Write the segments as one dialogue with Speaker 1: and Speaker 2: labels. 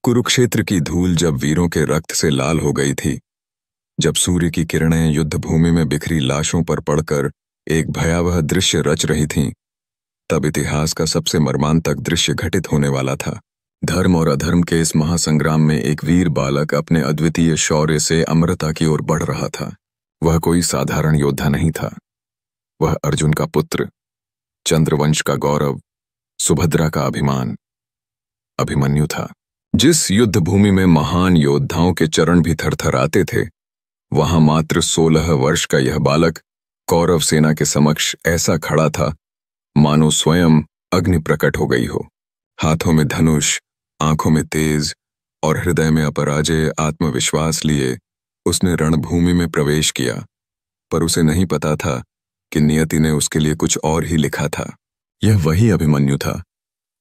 Speaker 1: कुरुक्षेत्र की धूल जब वीरों के रक्त से लाल हो गई थी, जब सूर्य की किरणें युद्ध भूमि में बिखरी लाशों पर पड़कर एक भयावह दृश्य रच रही थीं, तब इतिहास का सबसे मर्मांतक दृश्य घटित होने वाला था। धर्म और अधर्म के इस महासंग्राम में एक वीर बालक अपने अद्वितीय शौर्य से अमरता की ओर बढ़ रहा था। वह कोई साधारण योद्धा नहीं था। वह अर्जुन का पुत्र, चंद्रवंश का गौरव, सुभद्रा का अभिमान, अभिमन्यु था। जिस युद्ध भूमि में महान योद्धाओं के चरण भी थरथराते थे, वहां मात्र 16 वर्ष का यह बालक कौरव सेना के समक्ष ऐसा खड़ा था मानो स्वयं अग्नि प्रकट हो गई हो। हाथों में धनुष, आंखों में तेज और हृदय में अपराजेय आत्मविश्वास लिए उसने रणभूमि में प्रवेश किया, पर उसे नहीं पता था कि नियति ने उसके लिए कुछ और ही लिखा था। यह वही अभिमन्यु था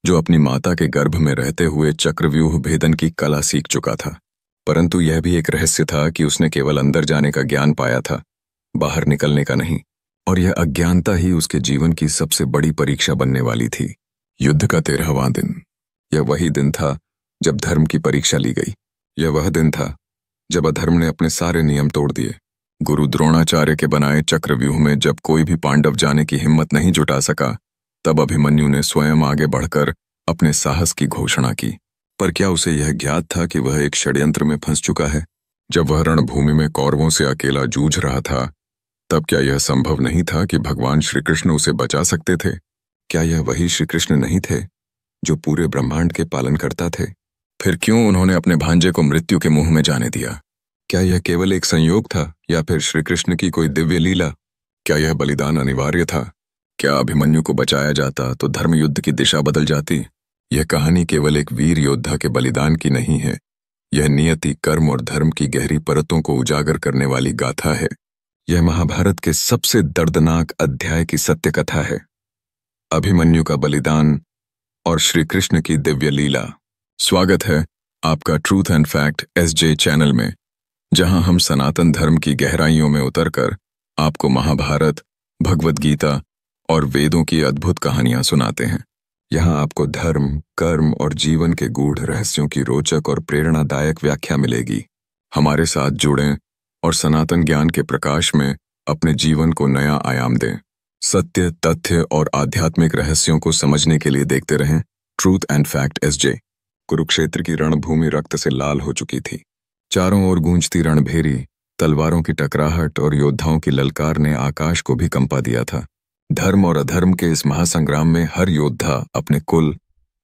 Speaker 1: जो अपनी माता के गर्भ में रहते हुए चक्रव्यूह भेदन की कला सीख चुका था। परंतु यह भी एक रहस्य था कि उसने केवल अंदर जाने का ज्ञान पाया था, बाहर निकलने का नहीं। और यह अज्ञानता ही उसके जीवन की सबसे बड़ी परीक्षा बनने वाली थी। युद्ध का 13वां दिन। यह वही दिन था जब धर्म की परीक्षा ली गई। यह वह दिन था जब अधर्म ने अपने सारे नियम तोड़ दिए। गुरु द्रोणाचार्य के बनाए चक्रव्यूह में जब कोई भी पांडव जाने की हिम्मत नहीं जुटा सका, तब अभिमन्यु ने स्वयं आगे बढ़कर अपने साहस की घोषणा की। पर क्या उसे यह ज्ञात था कि वह एक षड्यंत्र में फंस चुका है? जब वह रणभूमि में कौरवों से अकेला जूझ रहा था, तब क्या यह संभव नहीं था कि भगवान श्रीकृष्ण उसे बचा सकते थे? क्या यह वही श्रीकृष्ण नहीं थे जो पूरे ब्रह्मांड के पालन करता थे? फिर क्यों उन्होंने अपने भांजे को मृत्यु के मुंह में जाने दिया? क्या यह केवल एक संयोग था या फिर श्रीकृष्ण की कोई दिव्य लीला? क्या यह बलिदान अनिवार्य था? क्या अभिमन्यु को बचाया जाता तो धर्म युद्ध की दिशा बदल जाती? यह कहानी केवल एक वीर योद्धा के बलिदान की नहीं है। यह नियति, कर्म और धर्म की गहरी परतों को उजागर करने वाली गाथा है। यह महाभारत के सबसे दर्दनाक अध्याय की सत्य कथा है। अभिमन्यु का बलिदान और श्री कृष्ण की दिव्य लीला। स्वागत है आपका truth and fact SJ channel में, जहां हम सनातन धर्म की गहराइयों में उतरकर आपको महाभारत, भगवद गीता और वेदों की अद्भुत कहानियां सुनाते हैं। यहाँ आपको धर्म, कर्म और जीवन के गूढ़ रहस्यों की रोचक और प्रेरणादायक व्याख्या मिलेगी। हमारे साथ जुड़ें और सनातन ज्ञान के प्रकाश में अपने जीवन को नया आयाम दें। सत्य, तथ्य और आध्यात्मिक रहस्यों को समझने के लिए देखते रहें truth and fact SJ। Kurukshetra की रणभूमि रक्त से लाल हो चुकी थी। चारों ओर गूंजती रणभेरी, तलवारों की टकराहट और योद्धाओं की ललकार ने आकाश को भी कंपा दिया था। धर्म और अधर्म के इस महासंग्राम में हर योद्धा अपने कुल,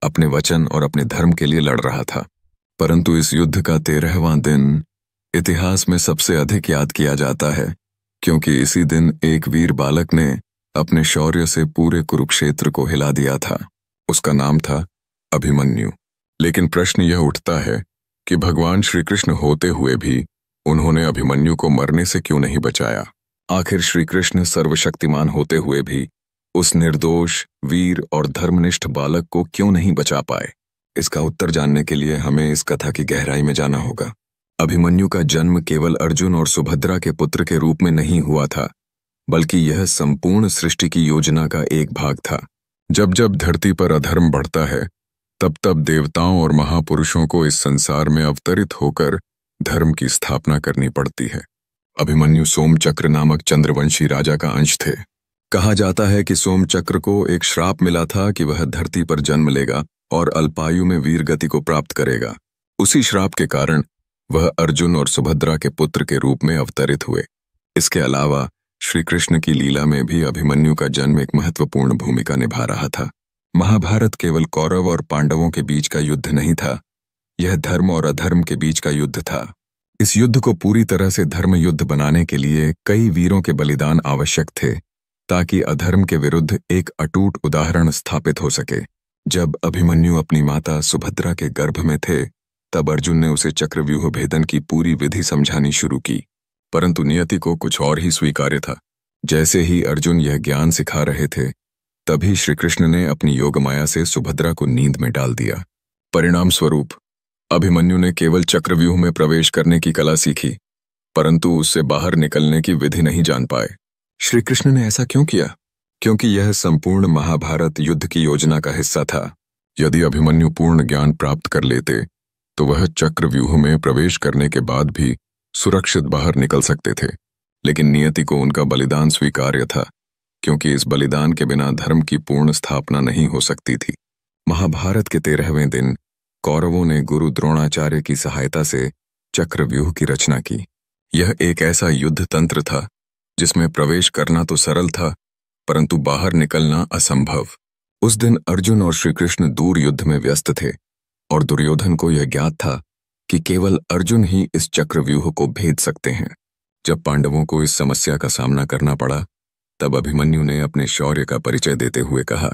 Speaker 1: अपने वचन और अपने धर्म के लिए लड़ रहा था। परंतु इस युद्ध का 13वां दिन इतिहास में सबसे अधिक याद किया जाता है, क्योंकि इसी दिन एक वीर बालक ने अपने शौर्य से पूरे कुरुक्षेत्र को हिला दिया था। उसका नाम था अभिमन्यु। लेकिन प्रश्न यह उठता है कि भगवान श्री कृष्ण होते हुए भी उन्होंने अभिमन्यु को मरने से क्यों नहीं बचाया? आखिर श्री कृष्ण सर्वशक्तिमान होते हुए भी उस निर्दोष, वीर और धर्मनिष्ठ बालक को क्यों नहीं बचा पाए? इसका उत्तर जानने के लिए हमें इस कथा की गहराई में जाना होगा। अभिमन्यु का जन्म केवल अर्जुन और सुभद्रा के पुत्र के रूप में नहीं हुआ था, बल्कि यह संपूर्ण सृष्टि की योजना का एक भाग था। जब जब धरती पर अधर्म बढ़ता है, तब तब देवताओं और महापुरुषों को इस संसार में अवतरित होकर धर्म की स्थापना करनी पड़ती है। अभिमन्यु सोमचक्र नामक चंद्रवंशी राजा का अंश थे। कहा जाता है कि सोमचक्र को एक श्राप मिला था कि वह धरती पर जन्म लेगा और अल्पायु में वीर गति को प्राप्त करेगा। उसी श्राप के कारण वह अर्जुन और सुभद्रा के पुत्र के रूप में अवतरित हुए। इसके अलावा श्री कृष्ण की लीला में भी अभिमन्यु का जन्म एक महत्वपूर्ण भूमिका निभा रहा था। महाभारत केवल कौरव और पांडवों के बीच का युद्ध नहीं था, यह धर्म और अधर्म के बीच का युद्ध था। इस युद्ध को पूरी तरह से धर्म युद्ध बनाने के लिए कई वीरों के बलिदान आवश्यक थे, ताकि अधर्म के विरुद्ध एक अटूट उदाहरण स्थापित हो सके। जब अभिमन्यु अपनी माता सुभद्रा के गर्भ में थे, तब अर्जुन ने उसे चक्रव्यूह भेदन की पूरी विधि समझानी शुरू की। परंतु नियति को कुछ और ही स्वीकार्य था। जैसे ही अर्जुन यह ज्ञान सिखा रहे थे, तभी श्रीकृष्ण ने अपनी योगमाया से सुभद्रा को नींद में डाल दिया। परिणाम स्वरूप अभिमन्यु ने केवल चक्रव्यूह में प्रवेश करने की कला सीखी, परंतु उससे बाहर निकलने की विधि नहीं जान पाए। श्री कृष्ण ने ऐसा क्यों किया? क्योंकि यह संपूर्ण महाभारत युद्ध की योजना का हिस्सा था। यदि अभिमन्यु पूर्ण ज्ञान प्राप्त कर लेते तो वह चक्रव्यूह में प्रवेश करने के बाद भी सुरक्षित बाहर निकल सकते थे। लेकिन नियति को उनका बलिदान स्वीकार्य था, क्योंकि इस बलिदान के बिना धर्म की पूर्ण स्थापना नहीं हो सकती थी। महाभारत के 13वें दिन कौरवों ने गुरु द्रोणाचार्य की सहायता से चक्रव्यूह की रचना की। यह एक ऐसा युद्ध तंत्र था जिसमें प्रवेश करना तो सरल था, परंतु बाहर निकलना असंभव। उस दिन अर्जुन और श्री कृष्ण दूर युद्ध में व्यस्त थे और दुर्योधन को यह ज्ञात था कि केवल अर्जुन ही इस चक्रव्यूह को भेद सकते हैं। जब पांडवों को इस समस्या का सामना करना पड़ा, तब अभिमन्यु ने अपने शौर्य का परिचय देते हुए कहा,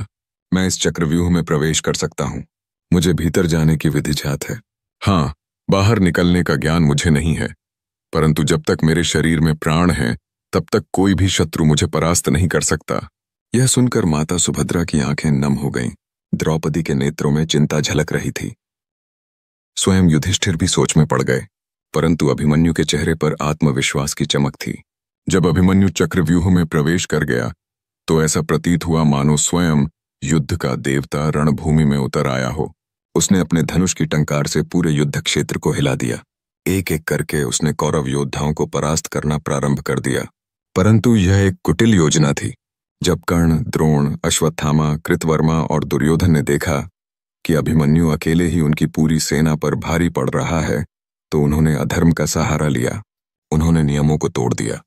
Speaker 1: मैं इस चक्रव्यूह में प्रवेश कर सकता हूं। मुझे भीतर जाने की विधि ज्ञात है। हाँ, बाहर निकलने का ज्ञान मुझे नहीं है, परंतु जब तक मेरे शरीर में प्राण है तब तक कोई भी शत्रु मुझे परास्त नहीं कर सकता। यह सुनकर माता सुभद्रा की आंखें नम हो गईं। द्रौपदी के नेत्रों में चिंता झलक रही थी। स्वयं युधिष्ठिर भी सोच में पड़ गए, परंतु अभिमन्यु के चेहरे पर आत्मविश्वास की चमक थी। जब अभिमन्यु चक्रव्यूह में प्रवेश कर गया तो ऐसा प्रतीत हुआ मानो स्वयं युद्ध का देवता रणभूमि में उतर आया हो। उसने अपने धनुष की टंकार से पूरे युद्ध क्षेत्र को हिला दिया। एक एक करके उसने कौरव योद्धाओं को परास्त करना प्रारंभ कर दिया। परंतु यह एक कुटिल योजना थी। जब कर्ण, द्रोण, अश्वत्थामा, कृतवर्मा और दुर्योधन ने देखा कि अभिमन्यु अकेले ही उनकी पूरी सेना पर भारी पड़ रहा है, तो उन्होंने अधर्म का सहारा लिया। उन्होंने नियमों को तोड़ दिया।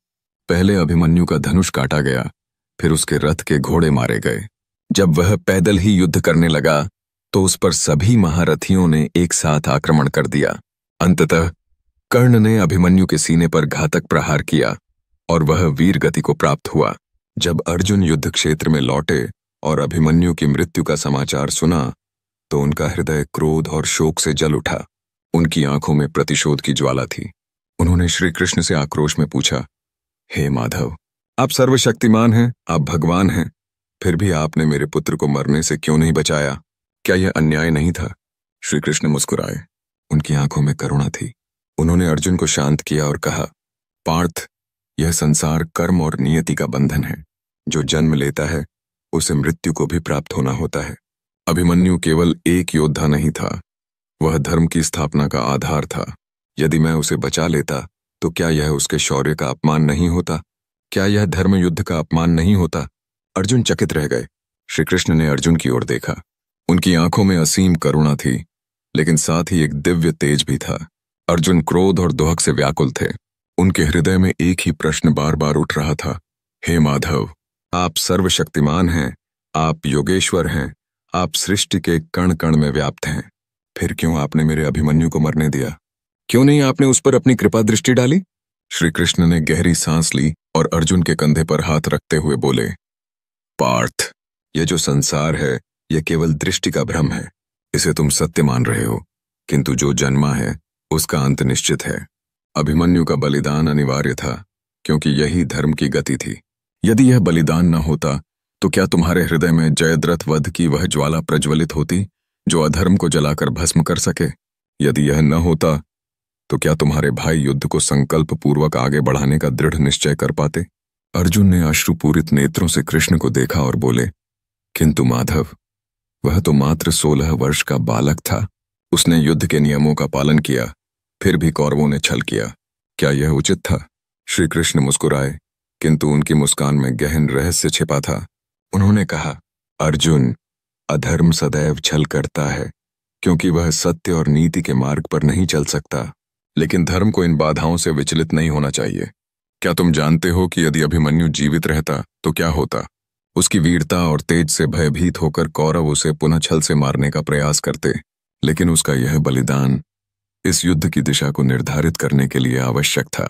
Speaker 1: पहले अभिमन्यु का धनुष काटा गया, फिर उसके रथ के घोड़े मारे गए। जब वह पैदल ही युद्ध करने लगा तो उस पर सभी महारथियों ने एक साथ आक्रमण कर दिया। अंततः कर्ण ने अभिमन्यु के सीने पर घातक प्रहार किया और वह वीर गति को प्राप्त हुआ। जब अर्जुन युद्ध क्षेत्र में लौटे और अभिमन्यु की मृत्यु का समाचार सुना तो उनका हृदय क्रोध और शोक से जल उठा। उनकी आंखों में प्रतिशोध की ज्वाला थी। उन्होंने श्री कृष्ण से आक्रोश में पूछा, हे माधव, आप सर्वशक्तिमान हैं, आप भगवान हैं, फिर भी आपने मेरे पुत्र को मरने से क्यों नहीं बचाया? क्या यह अन्याय नहीं था? श्री कृष्ण मुस्कुराए। उनकी आंखों में करुणा थी। उन्होंने अर्जुन को शांत किया और कहा, पार्थ, यह संसार कर्म और नियति का बंधन है। जो जन्म लेता है उसे मृत्यु को भी प्राप्त होना होता है। अभिमन्यु केवल एक योद्धा नहीं था, वह धर्म की स्थापना का आधार था। यदि मैं उसे बचा लेता तो क्या यह उसके शौर्य का अपमान नहीं होता? क्या यह धर्म युद्ध का अपमान नहीं होता? अर्जुन चकित रह गए। श्री कृष्ण ने अर्जुन की ओर देखा। उनकी आंखों में असीम करुणा थी, लेकिन साथ ही एक दिव्य तेज भी था। अर्जुन क्रोध और दुहक से व्याकुल थे। उनके हृदय में एक ही प्रश्न बार बार उठ रहा था, हे माधव, आप सर्वशक्तिमान हैं, आप योगेश्वर हैं, आप सृष्टि के कण कण में व्याप्त हैं, फिर क्यों आपने मेरे अभिमन्यु को मरने दिया? क्यों नहीं आपने उस पर अपनी कृपा दृष्टि डाली? श्री कृष्ण ने गहरी सांस ली और अर्जुन के कंधे पर हाथ रखते हुए बोले, पार्थ, यह जो संसार है यह केवल दृष्टि का भ्रम है। इसे तुम सत्य मान रहे हो, किंतु जो जन्मा है उसका अंत निश्चित है। अभिमन्यु का बलिदान अनिवार्य था, क्योंकि यही धर्म की गति थी। यदि यह बलिदान न होता तो क्या तुम्हारे हृदय में जयद्रथ वध की वह ज्वाला प्रज्वलित होती जो अधर्म को जलाकर भस्म कर सके? यदि यह न होता तो क्या तुम्हारे भाई युद्ध को संकल्प पूर्वक आगे बढ़ाने का दृढ़ निश्चय कर पाते? अर्जुन ने अश्रुपूरित नेत्रों से कृष्ण को देखा और बोले, किंतु माधव, वह तो मात्र 16 वर्ष का बालक था। उसने युद्ध के नियमों का पालन किया, फिर भी कौरवों ने छल किया। क्या यह उचित था? श्री कृष्ण मुस्कुराए, किंतु उनकी मुस्कान में गहन रहस्य छिपा था। उन्होंने कहा, अर्जुन, अधर्म सदैव छल करता है, क्योंकि वह सत्य और नीति के मार्ग पर नहीं चल सकता। लेकिन धर्म को इन बाधाओं से विचलित नहीं होना चाहिए। क्या तुम जानते हो कि यदि अभिमन्यु जीवित रहता तो क्या होता? उसकी वीरता और तेज से भयभीत होकर कौरव उसे पुनः छल से मारने का प्रयास करते, लेकिन उसका यह बलिदान इस युद्ध की दिशा को निर्धारित करने के लिए आवश्यक था।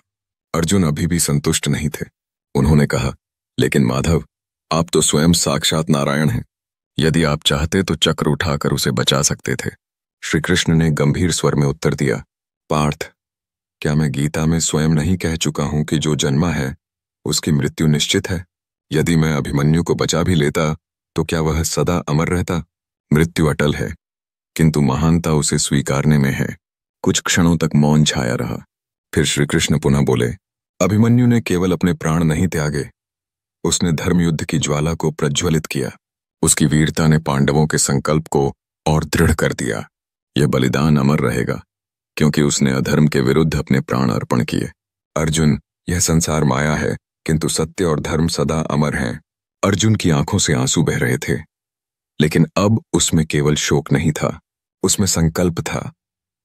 Speaker 1: अर्जुन अभी भी संतुष्ट नहीं थे। उन्होंने कहा, लेकिन माधव, आप तो स्वयं साक्षात नारायण हैं। यदि आप चाहते तो चक्र उठाकर उसे बचा सकते थे। श्री कृष्ण ने गंभीर स्वर में उत्तर दिया, पार्थ, क्या मैं गीता में स्वयं नहीं कह चुका हूं कि जो जन्मा है उसकी मृत्यु निश्चित है? यदि मैं अभिमन्यु को बचा भी लेता तो क्या वह सदा अमर रहता? मृत्यु अटल है, किंतु महानता उसे स्वीकारने में है। कुछ क्षणों तक मौन छाया रहा। फिर श्री कृष्ण पुनः बोले, अभिमन्यु ने केवल अपने प्राण नहीं त्यागे, उसने धर्मयुद्ध की ज्वाला को प्रज्वलित किया। उसकी वीरता ने पांडवों के संकल्प को और दृढ़ कर दिया। यह बलिदान अमर रहेगा, क्योंकि उसने अधर्म के विरुद्ध अपने प्राण अर्पण किए। अर्जुन, यह संसार माया है, किंतु सत्य और धर्म सदा अमर हैं। अर्जुन की आंखों से आंसू बह रहे थे, लेकिन अब उसमें केवल शोक नहीं था, उसमें संकल्प था,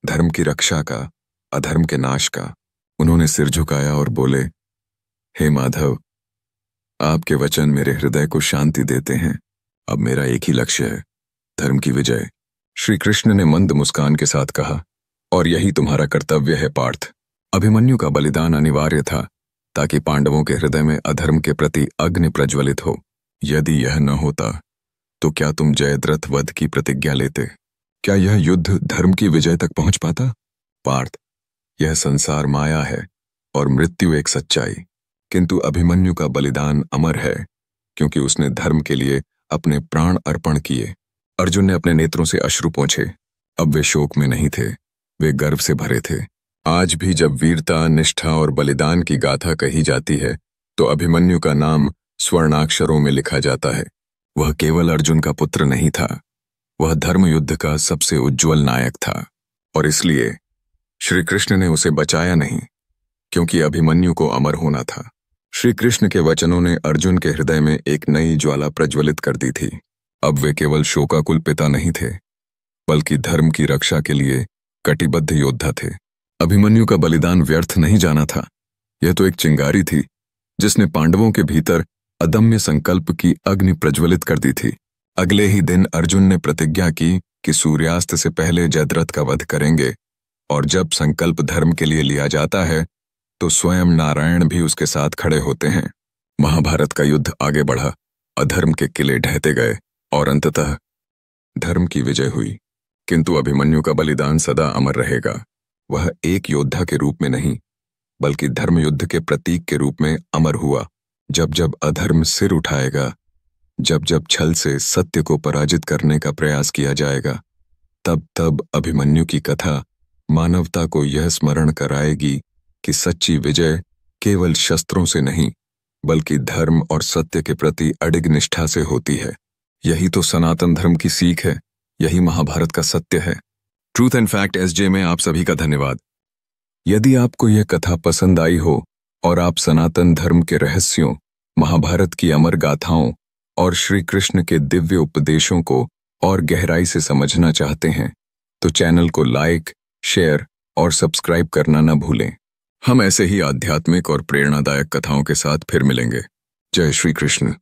Speaker 1: धर्म की रक्षा का, अधर्म के नाश का। उन्होंने सिर झुकाया और बोले, हे माधव, आपके वचन मेरे हृदय को शांति देते हैं। अब मेरा एक ही लक्ष्य है, धर्म की विजय। श्री कृष्ण ने मंद मुस्कान के साथ कहा, और यही तुम्हारा कर्तव्य है पार्थ। अभिमन्यु का बलिदान अनिवार्य था ताकि पांडवों के हृदय में अधर्म के प्रति अग्नि प्रज्वलित हो। यदि यह न होता तो क्या तुम जयद्रथ वध की प्रतिज्ञा लेते? क्या यह युद्ध धर्म की विजय तक पहुंच पाता? पार्थ, यह संसार माया है और मृत्यु एक सच्चाई, किंतु अभिमन्यु का बलिदान अमर है क्योंकि उसने धर्म के लिए अपने प्राण अर्पण किए। अर्जुन ने अपने नेत्रों से अश्रु पोंछे। अब वे शोक में नहीं थे, वे गर्व से भरे थे। आज भी जब वीरता, निष्ठा और बलिदान की गाथा कही जाती है तो अभिमन्यु का नाम स्वर्णाक्षरों में लिखा जाता है। वह केवल अर्जुन का पुत्र नहीं था, वह धर्म युद्ध का सबसे उज्जवल नायक था। और इसलिए श्री कृष्ण ने उसे बचाया नहीं, क्योंकि अभिमन्यु को अमर होना था। श्री कृष्ण के वचनों ने अर्जुन के हृदय में एक नई ज्वाला प्रज्वलित कर दी थी। अब वे केवल शोकाकुल पिता नहीं थे, बल्कि धर्म की रक्षा के लिए कटिबद्ध योद्धा थे। अभिमन्यु का बलिदान व्यर्थ नहीं जाना था। यह तो एक चिंगारी थी जिसने पांडवों के भीतर अदम्य संकल्प की अग्नि प्रज्वलित कर दी थी। अगले ही दिन अर्जुन ने प्रतिज्ञा की कि सूर्यास्त से पहले जयद्रथ का वध करेंगे, और जब संकल्प धर्म के लिए लिया जाता है तो स्वयं नारायण भी उसके साथ खड़े होते हैं। महाभारत का युद्ध आगे बढ़ा, अधर्म के किले ढहते गए और अंततः धर्म की विजय हुई। किंतु अभिमन्यु का बलिदान सदा अमर रहेगा। वह एक योद्धा के रूप में नहीं, बल्कि धर्म युद्ध के प्रतीक के रूप में अमर हुआ। जब जब अधर्म सिर उठाएगा, जब जब छल से सत्य को पराजित करने का प्रयास किया जाएगा, तब तब अभिमन्यु की कथा मानवता को यह स्मरण कराएगी कि सच्ची विजय केवल शस्त्रों से नहीं, बल्कि धर्म और सत्य के प्रति अडिग निष्ठा से होती है। यही तो सनातन धर्म की सीख है, यही महाभारत का सत्य है। ट्रूथ एंड फैक्ट एसजे में आप सभी का धन्यवाद। यदि आपको यह कथा पसंद आई हो और आप सनातन धर्म के रहस्यों, महाभारत की अमर गाथाओं और श्री कृष्ण के दिव्य उपदेशों को और गहराई से समझना चाहते हैं, तो चैनल को लाइक, शेयर और सब्सक्राइब करना न भूलें। हम ऐसे ही आध्यात्मिक और प्रेरणादायक कथाओं के साथ फिर मिलेंगे। जय श्री कृष्ण।